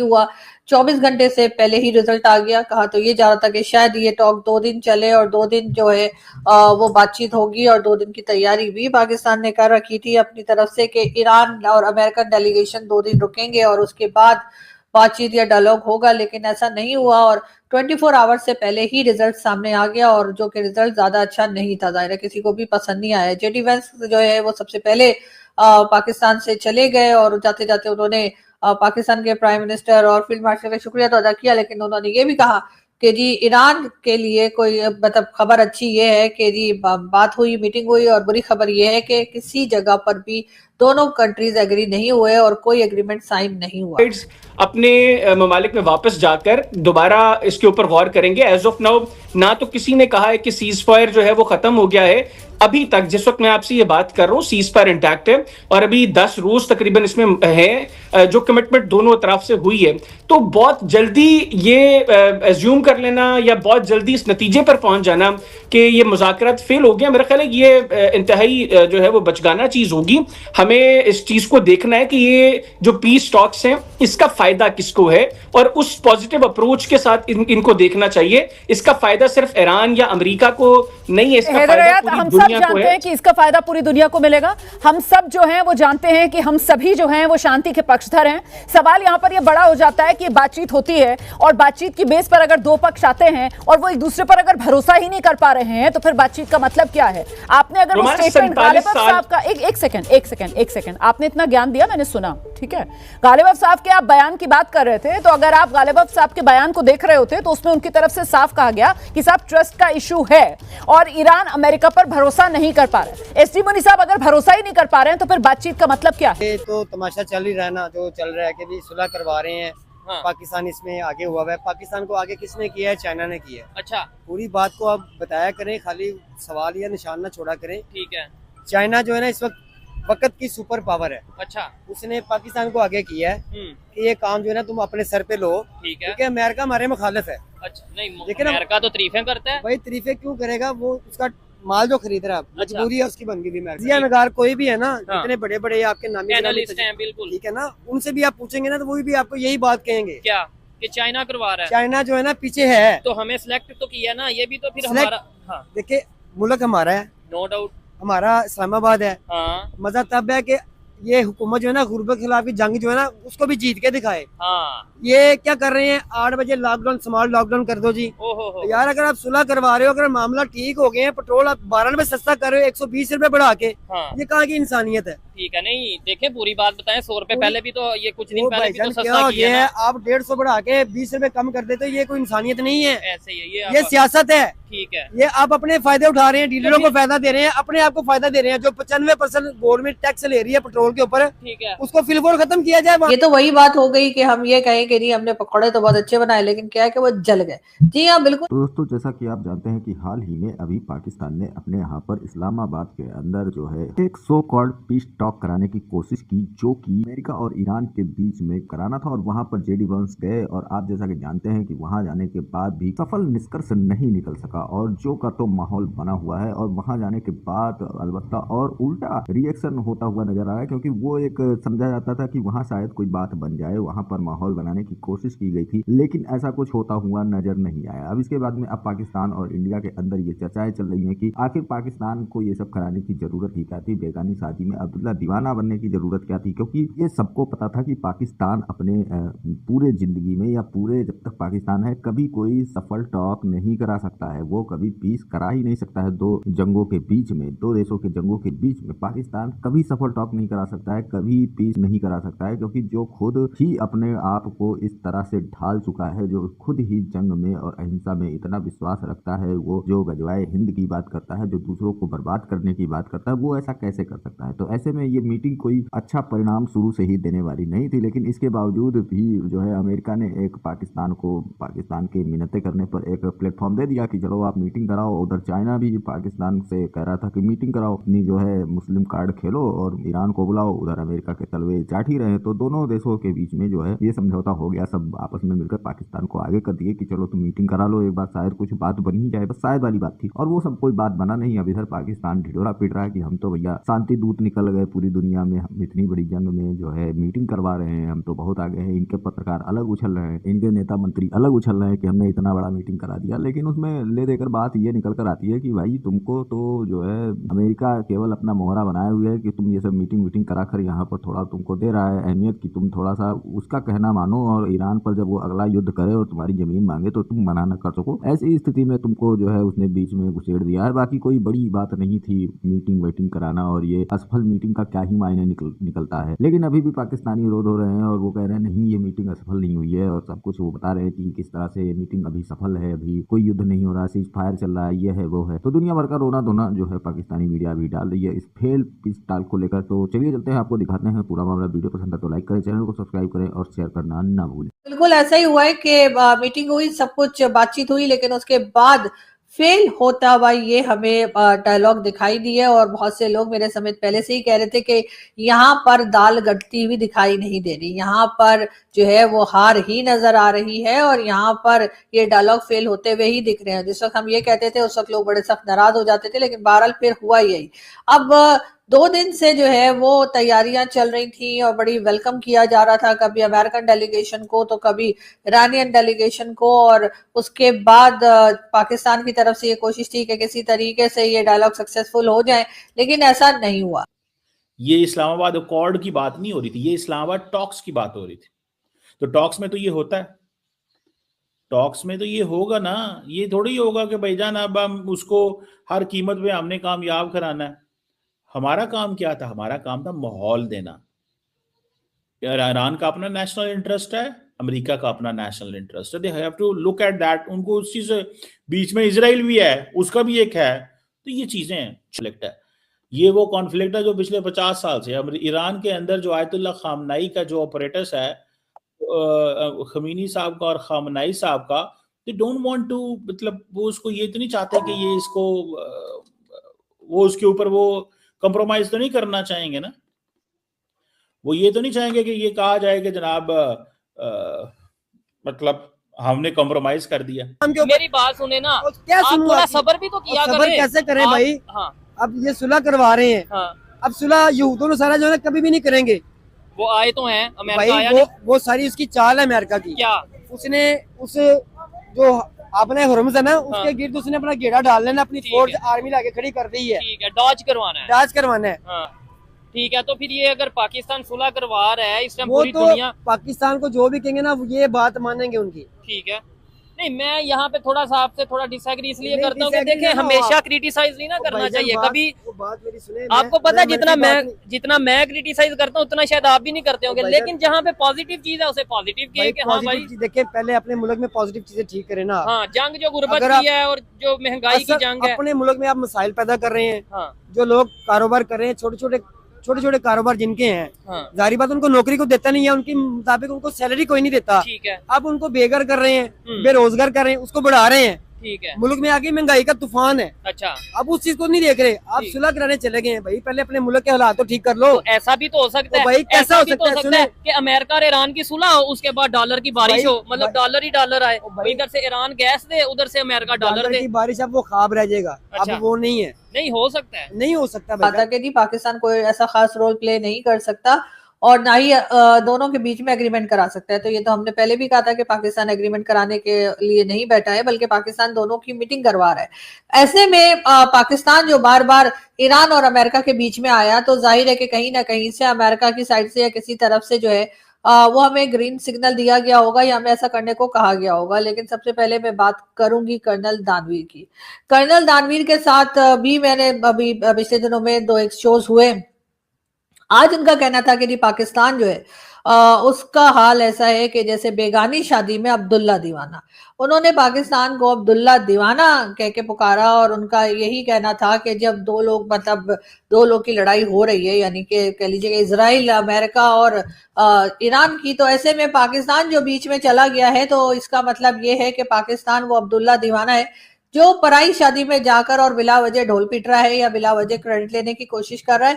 हुआ। 24 घंटे से पहले ही रिजल्ट आ गया। कहा तो ये जा रहा था कि शायद ये टॉक 2 दिन चले और 2 दिन जो है वो बातचीत होगी और 2 दिन की तैयारी भी पाकिस्तान ने कर रखी थी अपनी तरफ से कि ईरान और अमेरिकन डेलीगेशन 2 दिन रुकेंगे और उसके बाद बातचीत या डायलॉग होगा, लेकिन ऐसा नहीं हुआ और 24 आवर्स से पहले ही रिजल्ट सामने आ गया और जो कि रिजल्ट ज्यादा अच्छा नहीं था। जाहिर है किसी को भी पसंद नहीं आया। जेडी वेंस जो है वो सबसे पहले पाकिस्तान से चले गए और जाते जाते उन्होंने पाकिस्तान के प्राइम मिनिस्टर और फील्ड मार्शल का शुक्रिया तो अदा किया, लेकिन उन्होंने ये भी कहा कि जी ईरान के लिए कोई मतलब खबर अच्छी ये है कि जी बात हुई, मीटिंग हुई, और बुरी खबर ये है कि किसी जगह पर भी दोनों कंट्रीज एग्री नहीं हुए और कोई एग्रीमेंट साइन नहीं हुआ। अपने ममालिक में वापस जाकर दोबारा इसके ऊपर गौर करेंगे। एज ऑफ नाउ ना तो किसी ने कहा है कि सीज फायर जो है वो खत्म हो गया है। अभी तक जिस वक्त मैं आपसे ये बात कर रहा हूँ सीज फायर इंटैक्ट है और अभी 10 रोज तकरीबन इसमें है जो कमिटमेंट दोनों तरफ से हुई है। तो बहुत जल्दी ये एज्यूम कर लेना या बहुत जल्दी इस नतीजे पर पहुंच जाना कि ये मुज़ाकरात फेल हो गया, मेरा ख्याल है ये इंतहाई जो है वो बचगाना चीज होगी। हमें इस चीज को देखना है कि ये जो पीस टॉक्स हैं इसका फायदा किसको है और उस पॉजिटिव अप्रोच के साथ इनको देखना चाहिए। इसका फायदा सिर्फ ईरान या अमेरिका को नहीं है, इसका फायदा पूरी दुनिया को है। कि इसका फायदा पूरी दुनिया को मिलेगा। हम सब जो हैं वो जानते हैं कि हम सभी जो हैं वो शांति के पक्षधर हैं। सवाल यहां पर ये बड़ा हो जाता है कि बातचीत होती है और बातचीत की बेस पर अगर दो पक्ष आते हैं और वो एक दूसरे पर अगर भरोसा ही नहीं कर पा रहे हैं तो फिर बातचीत का मतलब क्या है? आपने अगर वो स्टेटमेंट गालिबफ साहब का एक सेकंड आपने इतना ज्ञान दिया, मैंने सुना, ठीक है। गालिबफ साहब के आप बयान की बात कर रहे थे, तो अगर आप गालिबफ साहब के बयान को देख रहे होते तो उसमें उनकी तरफ से साफ कहा गया कि साहब ट्रस्ट का इशू है और ईरान अमेरिका पर भरोसा नहीं कर पा रहे। एसडी मुनी साहब अगर भरोसा ही नहीं कर पा रहे हैं तो फिर बातचीत का मतलब क्या है? तो तमाशा चल ही रहा है ना, जो चल रहा है कि भी सुलह करवा रहे हैं। हाँ। पाकिस्तान इसमें आगे हुआ है। पाकिस्तान को आगे किसने किया है? चाइना ने किया है। अच्छा, पूरी बात को आप बताया करें, खाली सवाल या निशान ना छोड़ा करें। ठीक है। चाइना जो है ना इस वक्त की सुपर पावर है। अच्छा, उसने पाकिस्तान को आगे किया है कि ये काम जो है ना तुम अपने सर पे लो। ठीक है, क्योंकि अमेरिका हमारे मुखालिफ है। अच्छा, नहीं, लेकिन अमेरिका तो तारीफें करता है। भाई तारीफें क्यों करेगा? वो उसका माल जो खरीद रहा है मजबूरी है उसकी बन गई भी। नगार कोई भी है ना, जितने बड़े बड़े आपके नामी एनालिस्ट हैं, बिल्कुल ठीक है ना, उनसे भी आप पूछेंगे ना तो वो भी आपको यही बात कहेंगे। क्या कि चाइना करवा रहा है? चाइना जो है ना पीछे है, तो हमें सिलेक्ट तो किया ना, ये भी तो फिर हमारा। हाँ, देखिए मुल्क हमारा है, नो डाउट हमारा इस्लामाबाद है। हाँ। मजा तब है कि ये हुकूमत जो है ना गुर्बत के खिलाफ की जंग जो है ना उसको भी जीत के दिखाए। हाँ। ये क्या कर रहे हैं? 8 बजे लॉकडाउन, स्मॉल लॉकडाउन कर दो जी। तो यार अगर आप सुलह करवा रहे हो, अगर मामला ठीक हो गए हैं, पेट्रोल आप 12 रुपए सस्ता कर रहे हो 120 रुपए बढ़ा के। हाँ। ये कहाँ की इंसानियत है? ठीक है, नहीं देखे पूरी बात बताएं, 100 रुपए पहले भी तो ये कुछ दिन पहले भी तो सस्ता किया है। आप 150 बढ़ा के 20 रुपए कम कर देते, ये कोई इंसानियत नहीं है। ऐसे ही है, ये सियासत है। ठीक है, ये आप अपने फायदे उठा रहे हैं, डीलरों को फायदा दे रहे हैं, अपने आप को फायदा दे रहे हैं। जो 95% गवर्नमेंट टैक्स ले रही है पेट्रोल के ऊपर, ठीक है, उसको फिलफोर खत्म किया जाए। ये तो वही बात हो गई कि हम ये कहें कि नहीं हमने पकौड़े तो बहुत अच्छे बनाए, लेकिन क्या है कि वो जल गए। जी हाँ, बिल्कुल। तो दोस्तों, जैसा कि आप जानते हैं कि हाल ही में अभी पाकिस्तान ने अपने यहाँ पर इस्लामाबाद के अंदर जो है एक सो कॉल्ड पीस टॉक कराने की कोशिश की, जो कि अमेरिका और ईरान के बीच में कराना था। और वहाँ पर जेडी वंस गए और आप जैसा कि जानते हैं कि वहाँ जाने के बाद भी सफल निष्कर्ष नहीं निकल सका और जो का तो माहौल बना हुआ है। और वहाँ जाने के बाद अलबत्ता और उल्टा रिएक्शन होता हुआ नजर आ रहा है, क्योंकि वो एक समझा जाता था कि वहाँ शायद कोई बात बन जाए, वहाँ पर माहौल बनाने की कोशिश की गई थी, लेकिन ऐसा कुछ होता हुआ नजर नहीं आया। अब इसके बाद में अब पाकिस्तान और इंडिया के अंदर ये चर्चाएं चल रही हैं कि आखिर पाकिस्तान को ये सब कराने की जरूरत ही क्या थी? बेगानी शादी में अब्दुल्ला दीवाना बनने की जरूरत क्या थी? क्योंकि ये सबको पता था कि पाकिस्तान अपने पूरे जिंदगी में या पूरे जब तक पाकिस्तान है कभी कोई सफल टॉक नहीं करा सकता है। वो कभी पीस करा ही नहीं सकता है। दो जंगों के बीच में, दो देशों के जंगों के बीच में पाकिस्तान कभी सफल टॉक नहीं करा सकता है, कभी पीस नहीं करा सकता है, क्योंकि जो खुद ही अपने आप को इस तरह से ढाल चुका है, जो खुद ही जंग में और अहिंसा में इतना विश्वास रखता है, वो जो गजवाए हिंद की बात करता है, जो दूसरों को बर्बाद करने की बात करता है, वो ऐसा कैसे कर सकता है? तो ऐसे में ये मीटिंग कोई अच्छा परिणाम शुरू से ही देने वाली नहीं थी। लेकिन इसके बावजूद भी जो है अमेरिका ने एक पाकिस्तान के मिन्नतें करने पर एक प्लेटफॉर्म दे दिया कि चलो आप मीटिंग कराओ। उधर चाइना भी पाकिस्तान से कह रहा था कि मीटिंग कराओ, अपनी जो है मुस्लिम कार्ड खेलो और ईरान को बुलाओ, उधर अमेरिका के तलवे चाट ही रहे। तो दोनों देशों के बीच में जो है ये समझौता हो गया, सब आपस में मिलकर पाकिस्तान को आगे कर दिए कि चलो तुम मीटिंग करा लो एक बार, शायद कुछ बात बन ही जाए। बस शायद वाली बात थी और वो सब कोई बात बना नहीं। अब इधर पाकिस्तान ढिढोरा पीट रहा है कि हम तो भैया शांति दूत निकल गए, पूरी दुनिया में हम इतनी बड़ी जंग में जो है मीटिंग करवा रहे हैं, हम तो बहुत आगे हैं, इनके पत्रकार अलग उछल रहे हैं, इनके नेता मंत्री अलग उछल रहे हैं कि हमने इतना बड़ा मीटिंग करा दिया। लेकिन उसमें ले देकर बात ये निकल कर आती है कि भाई तुमको तो जो है अमेरिका केवल अपना मोहरा बनाए हुए है कि तुम ये सब मीटिंग करा कर यहाँ पर थोड़ा तुमको दे रहा है अहमियत कि तुम थोड़ा सा उसका कहना मानो, और ईरान पर जब वो अगला युद्ध करे और तुम्हारी जमीन मांगे तो तुम मना न कर सको। ऐसी स्थिति में तुमको जो है उसने बीच में घुसेड़ दिया है। बाकी कोई बड़ी बात नहीं थी मीटिंग कराना, और ये असफल मीटिंग का क्या ही मायने निकलता है। लेकिन अभी भी पाकिस्तानी विरोध हो रहे हैं और वो कह रहे हैं नहीं ये मीटिंग असफल नहीं हुई है, और सब कुछ वो बता रहे हैं कि किस तरह से ये मीटिंग अभी सफल है, अभी कोई युद्ध नहीं हो रहा, सीज फायर चल रहा है, ये है वो है। तो दुनिया भर का रोना धोना जो है पाकिस्तानी मीडिया अभी डाल रही है इस फेल पीस टाल को लेकर। तो चलिए चलते हैं, आपको दिखाते हैं पूरा मामला। वीडियो पसंद है तो लाइक करें, चैनल को सब्सक्राइब करें और शेयर करना ना भूलें। बिल्कुल ऐसा ही हुआ है कि मीटिंग हुई, सब कुछ बातचीत हुई, लेकिन उसके बाद फेल होता हुआ ये हमें डायलॉग दिखाई दी है। और बहुत से लोग मेरे समेत पहले से ही कह रहे थे कि यहाँ पर दाल गढ़ती हुई दिखाई नहीं दे रही, यहाँ पर जो है वो हार ही नजर आ रही है, और यहाँ पर ये डायलॉग फेल होते हुए ही दिख रहे हैं। जिस वक्त हम ये कहते थे उस वक्त लोग बड़े सख्त नाराज हो जाते थे, लेकिन बहरहाल फिर हुआ यही। अब 2 दिन से जो है वो तैयारियां चल रही थी और बड़ी वेलकम किया जा रहा था, कभी अमेरिकन डेलीगेशन को तो कभी ईरानियन डेलीगेशन को, और उसके बाद पाकिस्तान की तरफ से ये कोशिश थी कि किसी तरीके से ये डायलॉग सक्सेसफुल हो जाए, लेकिन ऐसा नहीं हुआ। ये इस्लामाबाद अकॉर्ड की बात नहीं हो रही थी, ये इस्लामाबाद टॉक्स की बात हो रही थी। तो टॉक्स में तो ये होता है, टॉक्स में तो ये होगा ना, ये थोड़ी होगा कि भाईजान अब हम उसको हर कीमत पे हमने कामयाब कराना है। हमारा काम क्या था? हमारा काम था माहौल देना। ईरान का अपना नेशनल इंटरेस्ट है, अमेरिका का अपना नेशनल इंटरेस्ट है, they have to look at that. उनको उस चीज बीच में इजराइल भी है, उसका भी एक है, तो ये चीजें कॉन्फ्लिक्ट है। ये वो कॉन्फ्लिक्ट है जो पिछले 50 साल से ईरान के अंदर जो आयतुल्लाह खामनाई का जो ऑपरेटर्स है, खमीनी साहब का और खामनाई साहब का, दे डोंट वांट टू, मतलब वो उसको ये तो नहीं चाहते कि ये इसको वो उसके ऊपर वो कंप्रोमाइज तो नहीं करना चाहेंगे ना। वो ये तो नहीं चाहेंगे कि ये कहा जाए कि जनाब मतलब हमने कंप्रोमाइज कर दिया। मेरी बात सुने ना, क्या आप थोड़ा सबर भी तो किया करें। सबर कैसे करें भाई? हाँ, अब ये सुलह करवा रहे हैं, हाँ, अब सुलह यहूदों सारा जो है कभी भी नहीं करेंगे। वो आए तो हैं, अमेरिका भाई आया नहीं। वो सारी उसकी चाल है अमेरिका की। क्या उसने उस जो अपने हुरम्स है ना, उसके गिर्द उसने अपना गेड़ा डाल लेना, अपनी ठीक फोर्स है। आर्मी लाके खड़ी कर दी है, ठीक है, डॉज करवाना है। राज करवाना है। हाँ, ठीक है। तो फिर ये अगर पाकिस्तान सुलह करवा रहा है इस टाइम, वो पूरी तो दुनिया, पाकिस्तान को जो भी कहेंगे ना ये बात मानेंगे उनकी। ठीक है। नहीं, मैं यहाँ पे थोड़ा सा आपसे थोड़ा डिसएग्री इसलिए नहीं, करता हूँ कि disagree देखें, ना हो हमेशा आप। क्रिटिसाइज नहीं ना करना भाईजान चाहिए कभी। वो बात मेरी सुने, आपको पता है मैं जितना मैं क्रिटिसाइज करता हूँ उतना शायद आप भी नहीं करते होंगे, भाईजान- लेकिन जहाँ पे पॉजिटिव चीज है उसे पॉजिटिव किए कि हाँ भाई, देखिए पहले अपने मुल्क में पॉजिटिव चीजें ठीक करें ना। हाँ, जंग जो गुर्बत अगर की है और जो महंगाई की जंग है, अपने मुल्क में आप मसाइल पैदा कर रहे हैं, हाँ, जो लोग कारोबार कर रहे हैं, छोटे छोटे कारोबार जिनके हैं, हाँ, जारी बात उनको नौकरी को देता नहीं है, उनके मुताबिक उनको सैलरी कोई नहीं देता। ठीक है, अब उनको बेघर कर रहे हैं, बेरोजगार कर रहे हैं, उसको बढ़ा रहे हैं। ठीक है, मुल्क में आगे महंगाई का तूफान है, अच्छा। अब उस चीज को नहीं देख रहे। आप ठीक। सुलह कराने चले गए हैं भाई, पहले अपने मुल्क के हालात तो ठीक कर लो। तो ऐसा भी तो हो सकता तो है, भाई कैसा ऐसा हो भी सकता तो है? हो सकता है सुने, कि अमेरिका और ईरान की सुलह हो, उसके बाद डॉलर की बारिश भाई- हो, मतलब भाई- डॉलर ही डॉलर आए, भाई- इधर से ईरान गैस दे, उधर से अमेरिका डॉलर दे। की बारिश अब वो ख्वाब रह जाएगा, अच्छा। अब वो नहीं है, नहीं हो सकता है। नहीं हो सकता बात भाई। है कि नहीं, पाकिस्तान कोई ऐसा खास रोल प्ले नहीं कर सकता और ना ही दोनों के बीच में एग्रीमेंट करा सकता है। तो ये तो हमने पहले भी कहा था कि पाकिस्तान एग्रीमेंट कराने के लिए नहीं बैठा है, बल्कि पाकिस्तान दोनों की मीटिंग करवा रहा है। ऐसे में पाकिस्तान जो बार बार ईरान और अमेरिका के बीच में आया, तो जाहिर है कि कहीं ना कहीं से अमेरिका की साइड से या किसी तरफ से जो है वो हमें ग्रीन सिग्नल दिया गया होगा या हमें ऐसा करने को कहा गया होगा। लेकिन सबसे पहले मैं बात करूंगी कर्नल दानवीर की। कर्नल दानवीर के साथ भी मैंने अभी पिछले दिनों में 2 एक्सचेंज हुए। आज उनका कहना था कि जी पाकिस्तान जो है उसका हाल ऐसा है कि जैसे बेगानी शादी में अब्दुल्ला दीवाना। उन्होंने पाकिस्तान को अब्दुल्ला दीवाना कह के पुकारा और उनका यही कहना था कि जब दो लोग की लड़ाई हो रही है, यानी कि कह लीजिए कि इजराइल, अमेरिका और ईरान की, तो ऐसे में पाकिस्तान जो बीच में चला गया है, तो इसका मतलब ये है कि पाकिस्तान वो अब्दुल्ला दीवाना है जो पराई शादी में जाकर और बिला वजह ढोल पीट रहा है या बिला वजह क्रेडिट लेने की कोशिश कर रहा है।